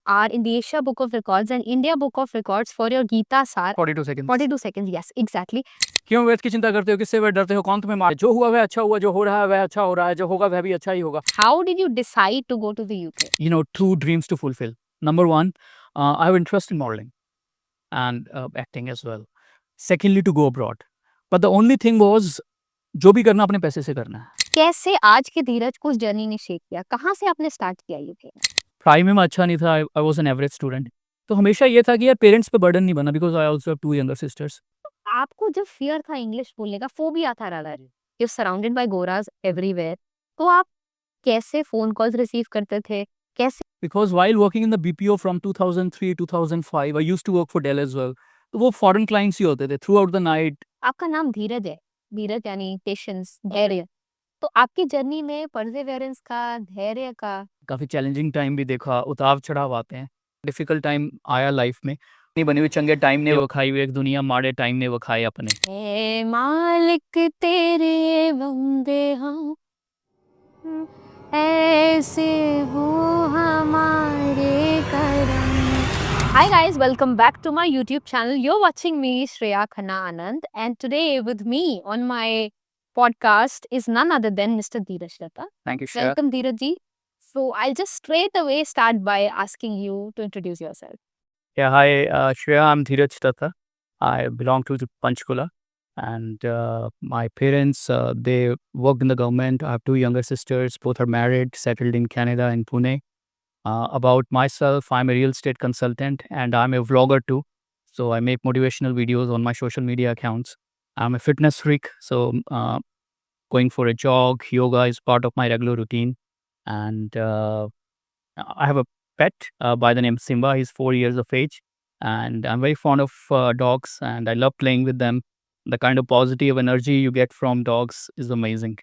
are in the Asia Book of Records and India Book of Records for your Gitas are 42 seconds. 42 seconds. Yes, exactly. क्यों व्यर्थ की चिंता करते हो, किससे वह डरते हो, कौन तुम्हें मारे? जो हुआ वह अच्छा हुआ, जो हो रहा है वह अच्छा हो रहा है, जो होगा वह भी अच्छा ही होगा. How did you decide to go to the UK? Two dreams to fulfill. Number one, I have interest in modeling and acting as well. Secondly, to go abroad. But the only thing was, जो भी करना अपने पैसे से करना है. कैसे आज के धीरज को उस जर्नी ने शेप किया? कहाँ से आपने स्टार्ट किया यूके? प्राइम में अच्छा नहीं था. I was an average student. तो हमेशा ये था कि यार पेरेंट्स पे बर्डन नहीं बना, because I also have two younger sisters. आपको जब फियर था इंग्लिश बोलने का, फोबिया था rather, you surrounded by goras everywhere, तो आप कैसे फोन कॉल्स रिसीव करते थे? कैसे? Because while working in the BPO from 2003 2005, I used to work for Dell as well. तो वो फॉरेन क्लाइंट्स ही होते थे थ्रू आउट द नाइट. आपका नाम धीरज है, धीरज यानी पेशेंस, धैर्य, तो आपकी जर्नी में परसेवरेंस का, धैर्य का काफ़ी चैलेंजिंग टाइम भी देखा, उतार चढ़ाव आते हैं. डिफिकल्ट टाइम आया लाइफ में. नहीं बनी हुई चंगे टाइम ने वो खाई हुई एक दुनिया, माड़े टाइम ने वो खाए अपने. ए मालिक तेरे बंदे हम, ऐसे हो हमारे करम. Hi guys, welcome back to my YouTube channel. You're watching me, Shreya Khanna Anand, and today with me on my podcast is none other than Mr. Dheeraj Datta. Thank you, Shreya. Welcome, Dheeraj ji. So I'll just straight away start by asking you to introduce yourself. Yeah, hi, Shreya. I'm Dheeraj Datta. I belong to Panchkula, and my parents they worked in the government. I have two younger sisters. Both are married, settled in Canada in Pune. About myself, I'm a real estate consultant and I'm a vlogger too. So I make motivational videos on my social media accounts. I'm a fitness freak, so going for a jog, yoga is part of my regular routine. And I have a pet by the name Simba. He's 4 years of age, and I'm very fond of dogs, and I love playing with them. The kind of positive energy you get from dogs is amazing.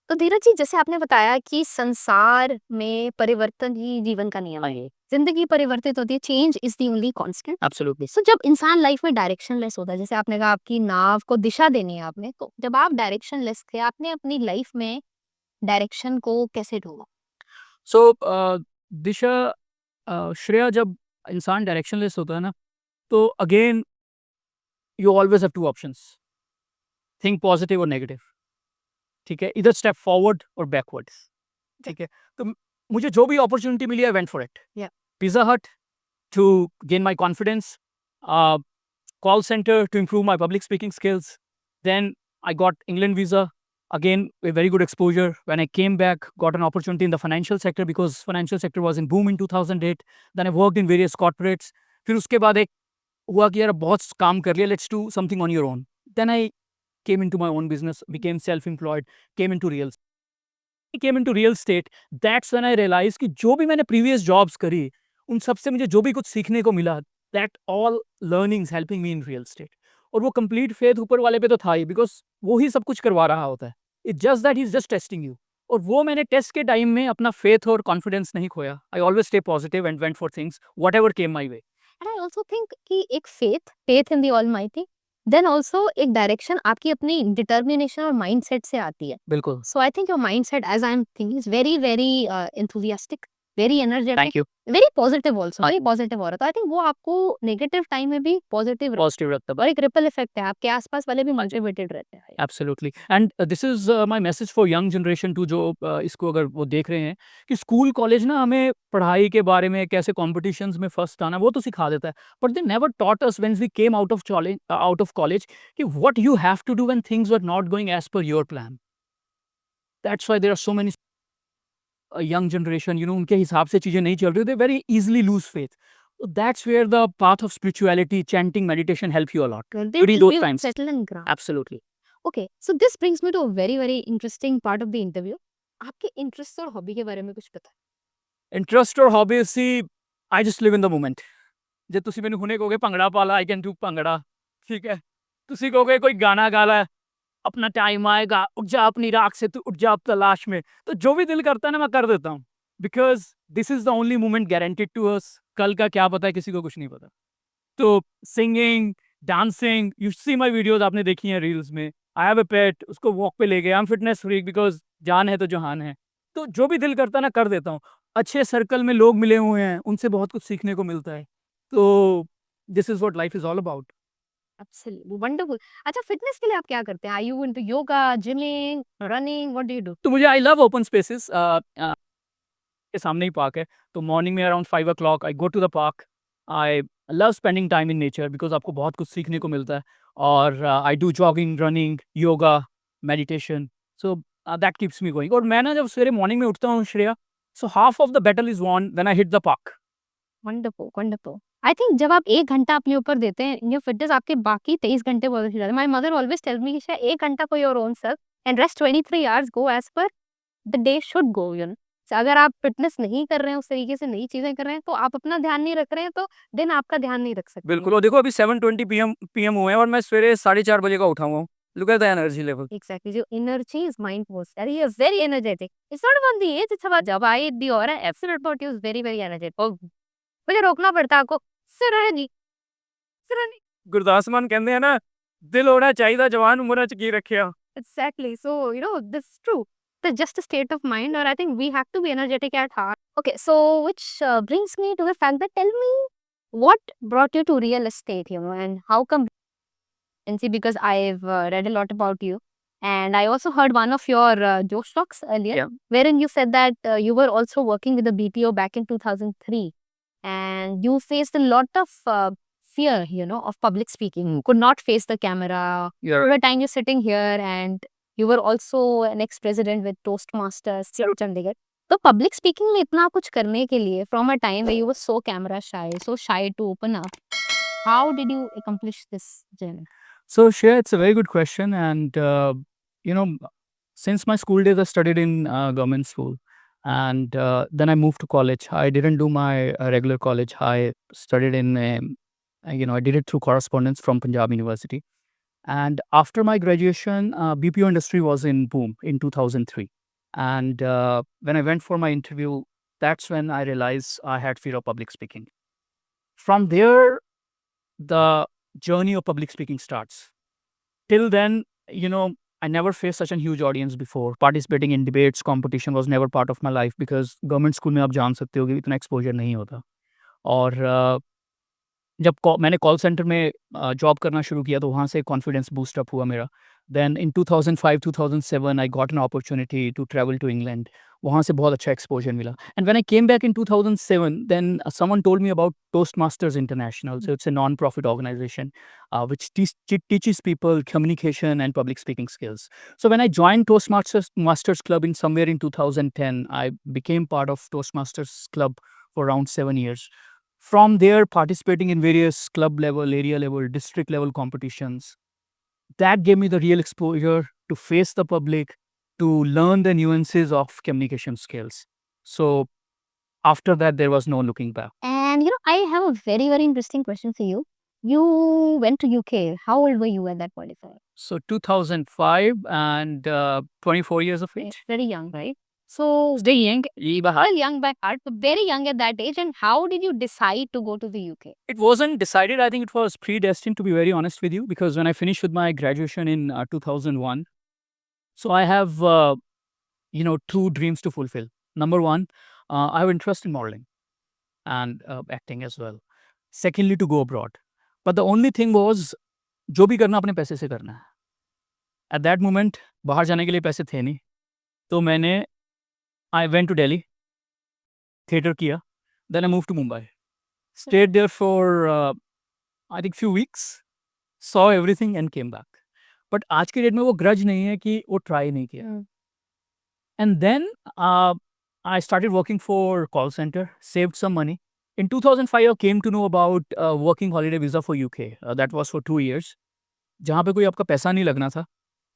तो धीरज जी, जैसे आपने बताया कि संसार में परिवर्तन ही जीवन का नियम है, जिंदगी परिवर्तित होती है, change is the only constant. Absolutely. सो जब इंसान लाइफ में डायरेक्शनलेस होता है, जैसे आपने कहा आपकी नाव को दिशा देनी है आपने, तो जब आप डायरेक्शनलेस थे, आपने अपनी लाइफ में डायरेक्शन को कैसे ढूंढा? So दिशा, श्रेया, जब इंसान डायरेक्शनलेस होता है ना, तो again you always have two options. Think positive और नेगेटिव. ठीक है, इधर स्टेप फॉरवर्ड और बैकवर्ड्स. ठीक है, तो मुझे जो भी अपॉर्चुनिटी मिली I went for it. Pizza Hut to gain my confidence, call center to improve my public speaking skills. Then I got England visa, again a very good exposure. When I came back, got an opportunity in the financial sector because financial sector was in boom in 2008. Then I worked in various corporates. फिर उसके बाद एक हुआ कि यार बहुत काम कर लिया, let's do something on your own. Then I came into my own business, became self-employed, came into real estate. That's when I realized कि जो भी मैंने previous jobs करी, उन सब से मुझे जो भी कुछ सीखने को मिला, that all learnings helping me in real estate. और वो complete faith ऊपर वाले पे तो था ही, because वो ही सब कुछ करवा रहा होता है. It's just that he's just testing you. और वो मैंने टेस्ट के टाइम में अपना faith और confidence नहीं खोया. I always stay positive and went for things, whatever came my way. And I also think कि एक faith in the Almighty, then also एक डायरेक्शन आपकी अपनी डिटर्मिनेशन और माइंडसेट से आती है. बिल्कुल. So I think your mindset, as I'm thinking, is very very enthusiastic, very energetic. Thank you. very positive also, very positive हो रहा है. तो I think वो आपको नेगेटिव टाइम में भी पॉजिटिव Positive रखता और एक रिपल इफेक्ट है, आपके आसपास वाले भी मोटिवेटेड रहते हैं. Absolutely. And this is my message for young generation too, जो इसको अगर वो देख रहे हैं कि स्कूल कॉलेज ना हमें पढ़ाई के बारे में, कैसे कॉम्पिटिशन्स में फर्स्ट आना, वो तो सिखा देता है. But they never taught us when we came out of college कि what you have to do when things were not going as per your plan. That's why there are so many young generation, उनके हिसाब से चीज़ें नहीं चल रही, they very easily lose faith. That's where the path of spirituality, chanting, meditation help you a lot during those times. Settle and ground. Absolutely. Okay, so this brings me to a very very interesting part of the interview. आपके interest और hobby के बारे में कुछ पता है? Interest और hobby see, I just live in the moment. जे ਤੁਸੀਂ ਮੈਨੂੰ ਹੁਣੇ ਕਹੋਗੇ ਭੰਗੜਾ ਪਾ ਲਾ, आई कैन डू ਭੰਗੜਾ. ठीक है, ਤੁਸੀਂ ਕਹੋਗੇ कोई गाना गा ला, अपना टाइम आएगा, उठ जा अपनी राख से, तू उठ जा अब तलाश में. तो जो भी दिल करता है ना, मैं कर देता हूँ, because this is the only moment guaranteed to us. कल का क्या पता है, किसी को कुछ नहीं पता. तो singing, dancing, you see my videos, आपने देखी हैं रील्स में. आई हैव अ पेट, उसको वॉक पे ले गए. I am fitness freak because जान है तो जहान है. तो जो भी दिल करता है ना, कर देता हूँ. अच्छे सर्कल में लोग मिले हुए हैं, उनसे बहुत कुछ सीखने को मिलता है। तो this is what life is all about. Absolutely wonderful. अच्छा, फिटनेस के लिए आप क्या करते हैं? Are you into yoga, gymming, running, what do you do? तो मुझे आई लव ओपन स्पेसेस के सामने ही पार्क है, तो मॉर्निंग में around 5 o'clock I go to the park. I love spending time in nature because आपको बहुत कुछ सीखने को मिलता है और I do jogging, running, yoga, meditation, so that keeps me going. और मैं ना जब सवेरे मॉर्निंग में उठता हूँ Shreya, so half of the battle is won when I hit the park. Wonderful, wonderful. I think जब आप 1 घंटा अपने ऊपर देते हैं, ये फिटनेस आपके बाकी 23 घंटे बहुत अच्छे जाते हैं। My mother always tells me कि शायद 1 घंटा for your own self and rest 23 hours go as per the day should go, you know. अगर आप फिटनेस नहीं कर रहे हैं, उस तरीके से नई चीज़ें कर रहे हैं, तो आप अपना ध्यान नहीं रख रहे हैं, तो दिन आपका ध्यान नहीं रख सकते हैं। बिल्कुल, और देखो अभी 7:20 पीएम हुए हैं और मैं सवेरे 4:30 बजे का उठा हुआ हूँ। Look at the energy level. Exactly, जो energy is mind was very very energetic. It's not about the age, it's about जब I the aura absolute about you is very very energetic. और मुझे रोकना पड़ता है आपको, "सिरहनी, सिरहनी।" गुरदास मान कहते हैं ना, दिल होना चाहिए जवान उम्र च की रखिया। Exactly. So, this is true. It's just a state of mind, or I think we have to be energetic at heart. Okay, so which brings me to the fact that tell me what brought you to real estate, and how come? And see, because I've read a lot about you, and I also heard one of your Josh talks earlier, Yeah. wherein you said that you were also working with the BPO back in 2003, and you faced a lot of fear, of public speaking. You could not face the camera. You're Over time, you're sitting here, and you were also an ex-president with Toastmasters, Chandigarh. तो public speaking में इतना कुछ करने के लिए from a time where you were so shy to open up, how did you accomplish this journey? So, Shreya, it's a very good question. And, you know, since my school days, I studied in government school. And then I moved to college. I didn't do my regular college. I studied in, I did it through correspondence from Punjab University. And after my graduation, BPO industry was in boom in 2003. And when I went for my interview, that's when I realized I had fear of public speaking. From there, the journey of public speaking starts. Till then, I never faced such a huge audience before. Participating in debates, competition was never part of my life because government school में आप जान सकते हो कि इतना exposure नहीं होता। और जब मैंने कॉल सेंटर में जॉब करना शुरू किया तो वहाँ से कॉन्फिडेंस बूस्ट अप हुआ मेरा। Then in 2005-2007 I got an opportunity to travel to England. वहाँ से बहुत अच्छा एक्सपोजर मिला and when I came back in 2007 then someone told me about Toastmasters International. So it's a non profit organisation which teaches people communication and public speaking skills. So when I joined Toastmasters Club in somewhere in 2010, I became part of Toastmasters Club for around 7 years. From there, participating in various club level, area level, district level competitions, that gave me the real exposure to face the public, to learn the nuances of communication skills. So after that, there was no looking back. And I have a very, very interesting question for you. You went to UK. How old were you at that point of time? So 2005 and 24 years of age. Very young, right? So Stay young. well, young by heart, but very young at that age. And how did you decide to go to the UK? It wasn't decided. I think it was predestined, to be very honest with you, because when I finished with my graduation in 2001, so I have, two dreams to fulfill. Number one, I have interest in modeling and acting as well. Secondly, to go abroad. But the only thing was, जो भी करना अपने पैसे से करना है। At that moment, बाहर जाने के लिए पैसे थे नहीं। तो मैंने I went to Delhi, theater किया, then I moved to Mumbai. Stayed there for I think few weeks, saw everything and came back. But आज के डेट में वो ग्रज नहीं है कि वो ट्राई नहीं किया। And then I started working for call center, saved some money. In 2005, I came to know about working holiday visa for UK. That was for 2 years. जहाँ पे कोई आपका पैसा नहीं लगना था.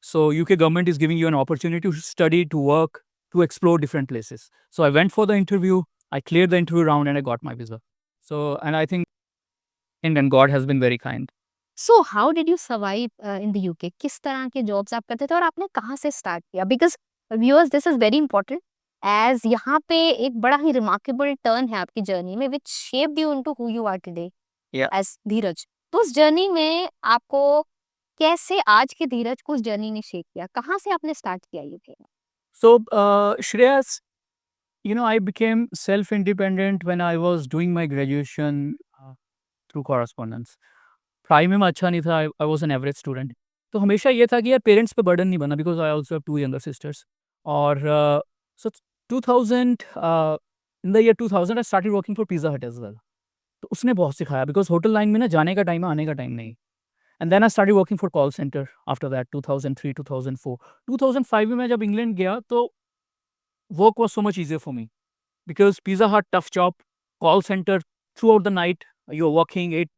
So UK government is giving you an opportunity to study, to work, to explore different places. So I went for the interview. I cleared the interview round and I got my visa. So, and I think, and God has been very kind. So how did you survive in the UK? किस तरह के jobs आप करते थे और आपने कहाँ से स्टार्ट किया? Because viewers, this is very important as यहाँ पे एक बड़ा ही रिमार्केबल टर्न है आपकी जर्नी में which shaped you into who you are today as Dheeraj. तो उस जर्नी में आपको कैसे आज के धीरज को उस जर्नी ने शेप किया? कहाँ से आपने स्टार्ट किया यूके में? So, Shreyas, I became self-independent when I was doing my graduation through correspondence. पढ़ाई में मैं अच्छा नहीं था, I was an average student. तो हमेशा ये था कि यार पेरेंट्स पे बर्डन नहीं बना, because I also have 2 younger sisters. और सो 2000 in the year 2000 I started working for pizza हट एज़ वेल। तो उसने बहुत सिखाया, बिकॉज होटल लाइन में ना जाने का टाइम है, आने का टाइम नहीं। And then I started working for call centre after that 2003, 2004। 2005 में मैं जब इंग्लैंड गया तो work was so much easier for me because Pizza Hut, tough job, call center throughout the night, you're working eight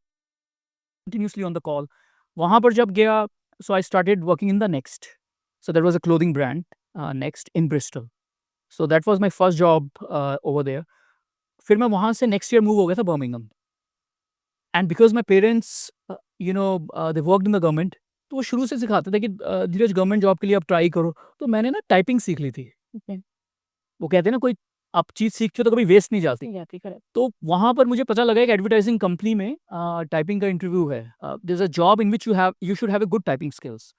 continuously on the call. वहाँ पर जब गया, so I started working in the Next. So there was a clothing brand, Next in Bristol. So that was my first job over there. फिर मैं वहाँ से next year move हो गया था Birmingham. And because my parents, they worked in the government, तो वो शुरू से सिखाते थे कि धीरज गवर्नमेंट जॉब के लिए आप ट्राई करो। तो मैंने ना टाइपिंग सीख ली थी। वो कहते हैं ना, कोई आप चीज़ सीखते हो तो कभी वेस्ट नहीं जाती। करेक्ट। तो वहाँ पर मुझे पता लगा एक एडवर्टाइजिंग कंपनी में टाइपिंग का इंटरव्यू है। There is a job in which you should have a good typing skills,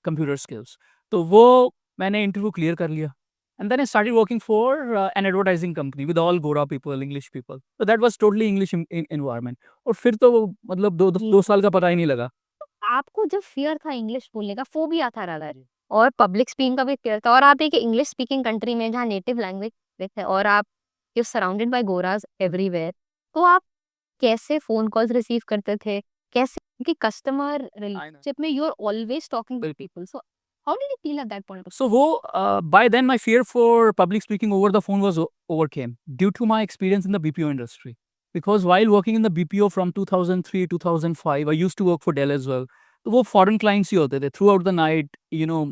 computer skills. तो वो मैंने इंटरव्यू क्लियर कर लिया। And then I started working for an advertising company with all गोरा people, English people. तो that was totally English environment. और फिर तो वो मतलब 2 साल का पता ही नहीं लगा। आपको जब फ़ियर था इंग्लिश बोलने का, फ़ोबिया था रादर, और पब्लिक स्पीकिंग का भी फ़ियर था, और आप एक इंग्लिश स्पीकिंग कंट्री में जहाँ नेटिव लैंग्वेज है और आप you surrounded by goras everywhere, तो आप कैसे फ़ोन कॉल्स रिसीव करते थे? कैसे, क्योंकि कस्टमर रिलेशनशिप में you are always talking with people, so how did you feel at that point of So by then my fear for public speaking over the phone was overcame due to my experience in the BPO industry. Because while working in the BPO from 2003 2005, I used to work for Dell as well. तो वो foreign clients ही होते थे throughout the night,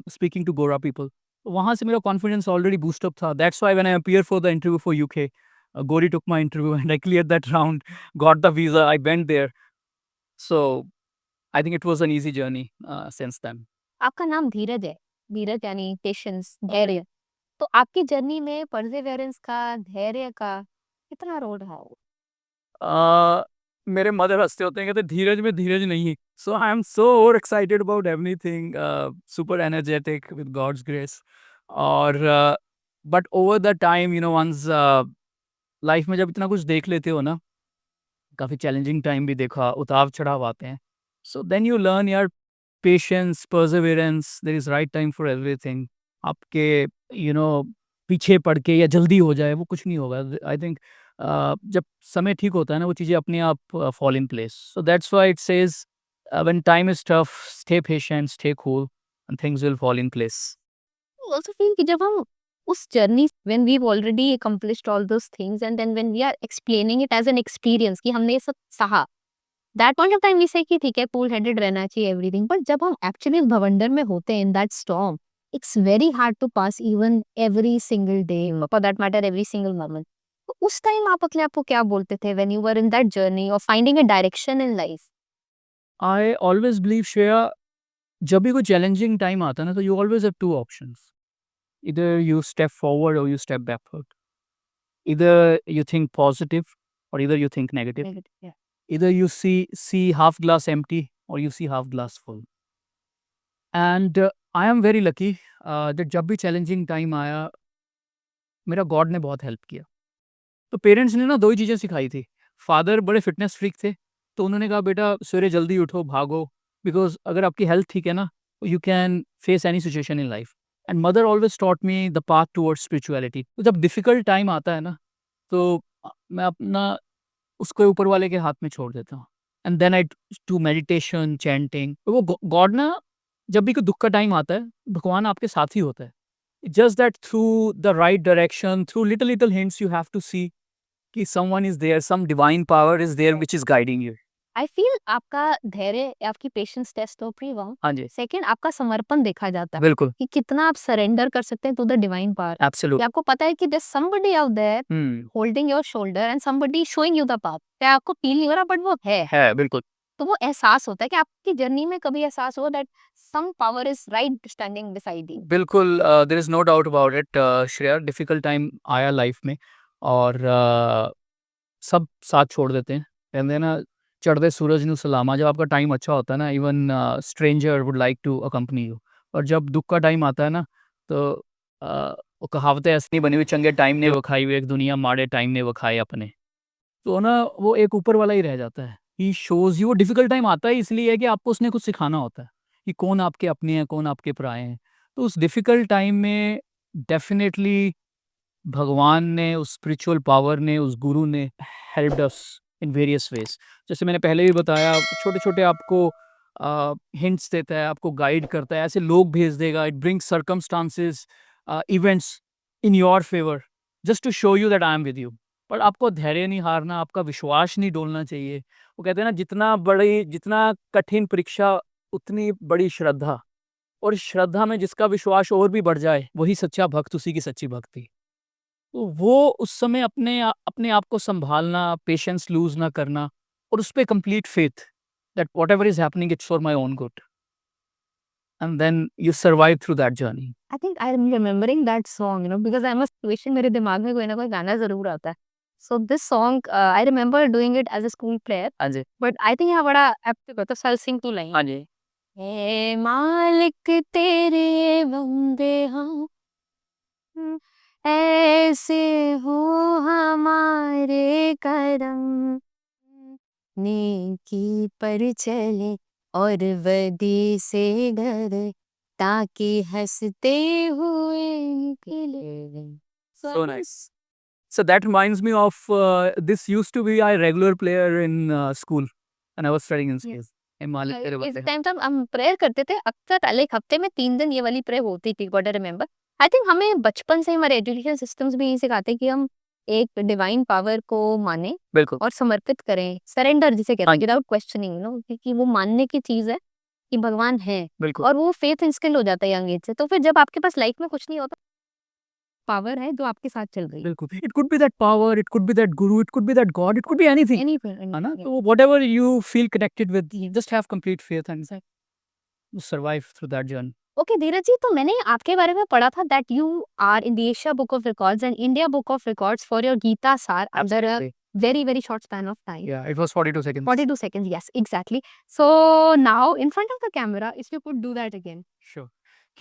speaking to gora people. वहाँ से मेरा confidence already boost up था। That's why when I appear for the interview for UK, gori took my interview and I clear that round, got the visa, I went there. So I think it was an easy journey since then. आपका नाम धीरज है, धीरज यानी patience, धैर्य, तो आपकी journey में Perseverance का, धैर्य का कितना रोल रहा हो? मेरे मदर हँसते होते हैं, कहते धीरज में धीरज नहीं। So I am so over excited about everything, super energetic with God's grace. और but over the time, once life में जब इतना कुछ देख लेते हो ना, काफ़ी चैलेंजिंग टाइम भी देखा, उतार चढ़ाव आते हैं। सो देन यू लर्न यार, patience, perseverance, there is right time for everything. आपके यू नो पीछे पड़ के या जल्दी हो जाए वो कुछ नहीं होगा। आई थिंक जब समय ठीक होता है ना, वो चीज़ें अपने आप fall in place. So that's why it says when time is tough, stay patient, stay cool and things will fall in place. Also feel कि जब हम उस journey, when we already accomplished all those things and then when we are explaining it as an experience कि हमने ये सब सहा, that point of time we say कि ठीक है, कूल हेडेड रहना चाहिए एवरीथिंग, बट जब हम एक्चुअली भवंडर में होते हैं in that storm, it's very hard to pass even every single day, for that matter every single moment. तो उस टाइम आप अपने आप को क्या बोलते थे when you were in that journey of finding a direction in life? I always believe Shreya, जब भी कोई चैलेंजिंग टाइम आता है ना, तो you always have two options. Either you step forward or you step backward. Either you think positive or either you think negative. Negative, yeah. Either you see half glass empty or you see half glass full. And I am very lucky that जब भी challenging time आया, मेरा God ने बहुत help किया। तो parents ने ना 2 ही चीज़ें सिखाई थी। फादर बड़े फिटनेस फ्रीक थे, तो उन्होंने कहा बेटा सवेरे जल्दी उठो, भागो, बिकॉज़ अगर आपकी हेल्थ ठीक है ना, you can face any situation in life. And mother always taught me the path towards spirituality. तो जब डिफिकल्ट टाइम आता है ना, तो मैं अपना उसको ऊपर वाले के हाथ में छोड़ देता हूँ। And then I do meditation, chanting. तो वो गॉड ना, जब भी कोई दुःख का टाइम आता है, भगवान आपके साथ ही होता है। Just that through the right direction, through little hints you have to see कि someone is there, some divine power is there which is guiding you. I feel आपका धैर्य, आपकी पेशेंस टेस्ट तो प्री वाओ। हाँ जी, सेकंड, आपका समर्पण देखा जाता है बिल्कुल, कि कितना आप सरेंडर कर सकते हैं टू द डिवाइन पावर, कि एब्सोल्यूट। आपको पता है कि there's somebody out there hmm, holding your shoulder and somebody showing you the path। चाहे आपको फील नहीं हो रहा, बट वो है। बिल्कुल। तो वो एहसास होता है कि आपकी जर्नी में कभी एहसास हो that some power is right standing beside you. बिल्कुल, there is no doubt about it Shreya, difficult time आया लाइफ में और सब साथ छोड़ देते हैं। कहते हैं ना, चढ़ते सूरज ਨੂੰ सलामा। जब आपका टाइम अच्छा होता है ना, even stranger would like to accompany you. और जब दुःख का टाइम आता है ना, तो वो कहावतें ऐसी नहीं बनी हुई, चंगे टाइम ने वो खाई हुई, एक दुनिया माड़े टाइम ने वो खाए अपने। तो ना वो एक ऊपर वाला ही रह जाता है। ही शोज़ यू, वो डिफ़िकल्ट टाइम आता है इसलिए है कि आपको उसने कुछ सिखाना होता है, कि कौन आपके अपने हैं, कौन आपके पराए हैं। तो उस डिफ़िकल्ट टाइम में डेफ़िनेटली भगवान ने, उस स्पिरिचुअल पावर ने, उस गुरु ने helped us in various ways. जैसे मैंने पहले भी बताया, छोटे-छोटे आपको हिंट्स देता है, आपको गाइड करता है, ऐसे लोग भेज देगा, it brings circumstances, events in your favour just to show you that I am with you. पर आपको धैर्य नहीं हारना, आपका विश्वास नहीं डोलना चाहिए। वो कहते हैं ना, जितना कठिन परीक्षा, उतनी बड़ी श्रद्धा, और श्रद्धा में जिसका विश्वास और भी बढ़ जाए, वही सच्चा भक्त, उसी की सच्ची भक्ति। तो वो उस समय अपने आप को सँभालना, पेशेंस लूज़ ना करना, और उसपे complete faith that whatever is happening it's for my own good, and then you survive through that journey. I think I'm remembering that song, because I'm a situation मेरे दिमाग में कोई ना कोई गाना ज़रूर आता है। So this song, I remember doing it as a school player, हाँ जी। but I think यहाँ बड़ा एप्ट होता है, so I'll sing two lines. हाँ जी। हे मालिक तेरे बंदे हम, ऐसे हो हमारे करम, नेकी पर चले और बदी से डरे, ताकि हंसते हुए निकले। So nice. So that reminds me of this used to be our regular player in school when I was studying in school. ए मालिक तेरे इस बंदे हैं। टाइम तक हम प्रेयर करते थे, अक्सर लाइक हफ्ते में 3 दिन ये वाली प्रेयर होती थी, what I remember. I think हमें बचपन से हमारे एजुकेशन सिस्टम्स भी यही सिखाते हैं कि हम एक डिवाइन पावर को माने बिल्कुल। और समर्पित करें, सरेंडर जिसे कहते हाँ हैं, जी। विदाउट क्वेश्चनिंग, क्योंकि वो मानने की चीज है कि भगवान है, बिल्कुल। और वो फेथ इंस्टिल हो जाता है यंग एज से। तो फिर जब आपके पास लाइफ में कुछ नहीं होता, पावर है जो आपके साथ चल रही है। बिल्कुल। It could be that power, it could be that guru, it could be that God, it could be anything. Any है ना? तो whatever you feel connected with, you just have complete faith and you survive through that journey. Okay Dheeraj ji, तो मैंने आपके बारे में पढ़ा था that you are in the Asia book of records and India book of records for your Gita Saar under a Absolutely. very very short span of time. Yeah, it was 42 seconds. 42 seconds, yes, exactly. So now in front of the camera, if you could do that again. Sure.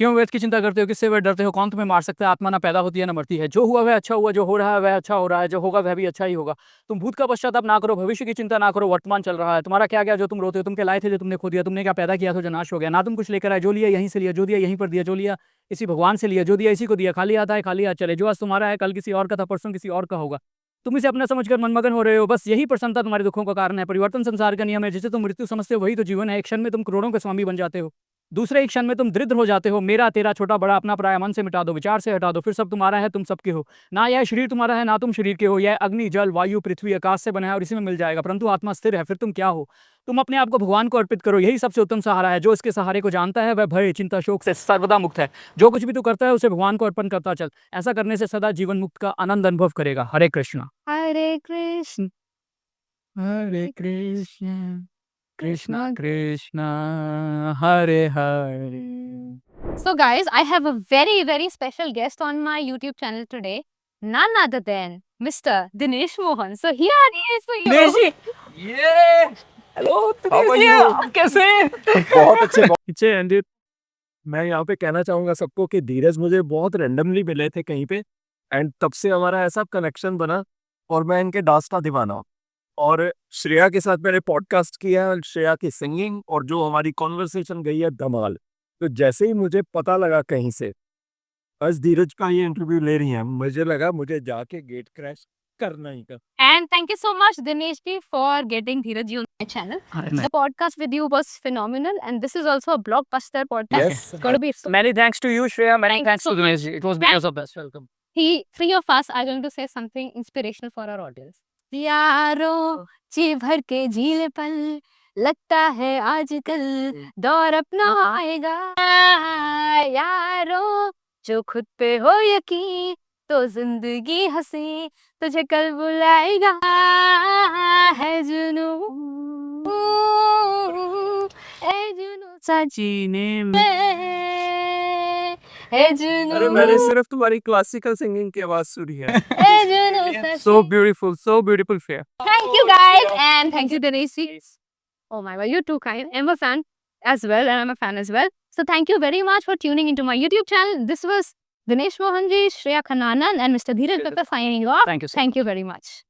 क्यों व्यर्थ की चिंता करते हो? किससे व्यर्थ डरते हो? कौन तुम्हें मार सकता है? आत्मा ना पैदा होती है ना मरती है। जो हुआ वह अच्छा हुआ, जो हो रहा है वह अच्छा हो रहा है, जो होगा वह भी अच्छा ही होगा। तुम भूत का पश्चाताप ना करो, भविष्य की चिंता ना करो, वर्तमान चल रहा है। तुम्हारा क्या गया जो तुम रोते हो? तुम क्या लाए थे जो तुमने खो दिया? तुमने क्या पैदा किया था जो नाश हो गया? ना तुम कुछ लेकर आए, जो लिया यहीं से लिया, जो दिया यहीं पर दिया, जो लिया इसी भगवान से लिया, जो दिया इसी को दिया। खाली हाथ आए, खाली हाथ चले। जो आज तुम्हारा है, कल किसी और का था, परसों किसी और का होगा। तुम इसे अपना समझकर मनमगन हो रहे हो। बस यही प्रसन्नता तुम्हारे दुखों का कारण है। परिवर्तन संसार का नियम है। जिसे तुम मृत्यु समझते हो वही तो जीवन है। एक क्षण में तुम करोड़ों के स्वामी बन जाते हो, दूसरे एक क्षण में तुम दरिद्र हो जाते हो। मेरा तेरा छोटा बड़ा अपना पराया मन से मिटा दो, विचार से हटा दो, फिर सब तुम्हारा है, तुम सबके हो। ना यह शरीर तुम्हारा है, ना तुम शरीर के हो। यह अग्नि जल वायु पृथ्वी आकाश से बना है और इसी में मिल जाएगा, परंतु आत्मा स्थिर है। फिर तुम क्या हो? तुम अपने आप को भगवान को अर्पित करो, यही सबसे उत्तम सहारा है। जो इसके सहारे को जानता है वह भय चिंता शोक से सर्वदा मुक्त है। जो कुछ भी तू करता है उसे भगवान को अर्पण करता चल। ऐसा करने से सदा जीवन मुक्त का आनंद अनुभव करेगा। हरे कृष्णा। हरे कृष्ण हरे Krishna Krishna Krishna Hare Hare. So guys, I have a very very special guest on my YouTube channel today, none other than Mr. Dinesh Mohan. So here he is for you. Dinesh ji, ये hello How are Dinesh ji, you? आप कैसे हैं? बहुत अच्छे पीछे एंड मैं यहाँ पे कहना चाहूँगा सबको कि धीरज मुझे बहुत रैंडमली मिले थे कहीं पे एंड तब से हमारा ऐसा कनेक्शन बना और मैं इनके डांस का दीवाना हूँ। और श्रेया के साथ मैंने पॉडकास्ट किया है, श्रेया की सिंगिंग और जो हमारी कॉन्वर्सेशन गई है धमाल। तो जैसे ही मुझे पता लगा कहीं से आज धीरज का ये इंटरव्यू ले रही हैं, मुझे लगा मुझे जाके गेट क्रैश करना ही था। And thank you so much, Dinesh ji, for getting Dheeraj ji on my channel. The podcast with you was phenomenal, and this is also a blockbuster podcast. Yes. It's going to be so. Many thanks to you, Shreya. Many Thank thanks you to Dinesh ji. It was because of best. Welcome. Three of us are going to say something inspirational for our audience. यारो जी भर के झील पल, लगता है आजकल दौर अपना आएगा। यारो जो खुद पे हो यकीन, तो जिंदगी हंसी तुझे कल बुलाएगा। है जुनून, है जुनून सजीने में, है जुनून, अरे मैंने सिर्फ तुम्हारी क्लासिकल सिंगिंग की आवाज सुनी है। है जुनून So beautiful, Shreya. Thank you guys, and thank you Dinesh. Oh my god, you're too kind. I'm a fan as well, and I'm a fan as well. So thank you very much for tuning into my YouTube channel. This was Dinesh Mohan ji, Shreya Khanna Anand, and Mr. Dheeraj Dutta signing off. Thank you so Thank you very much.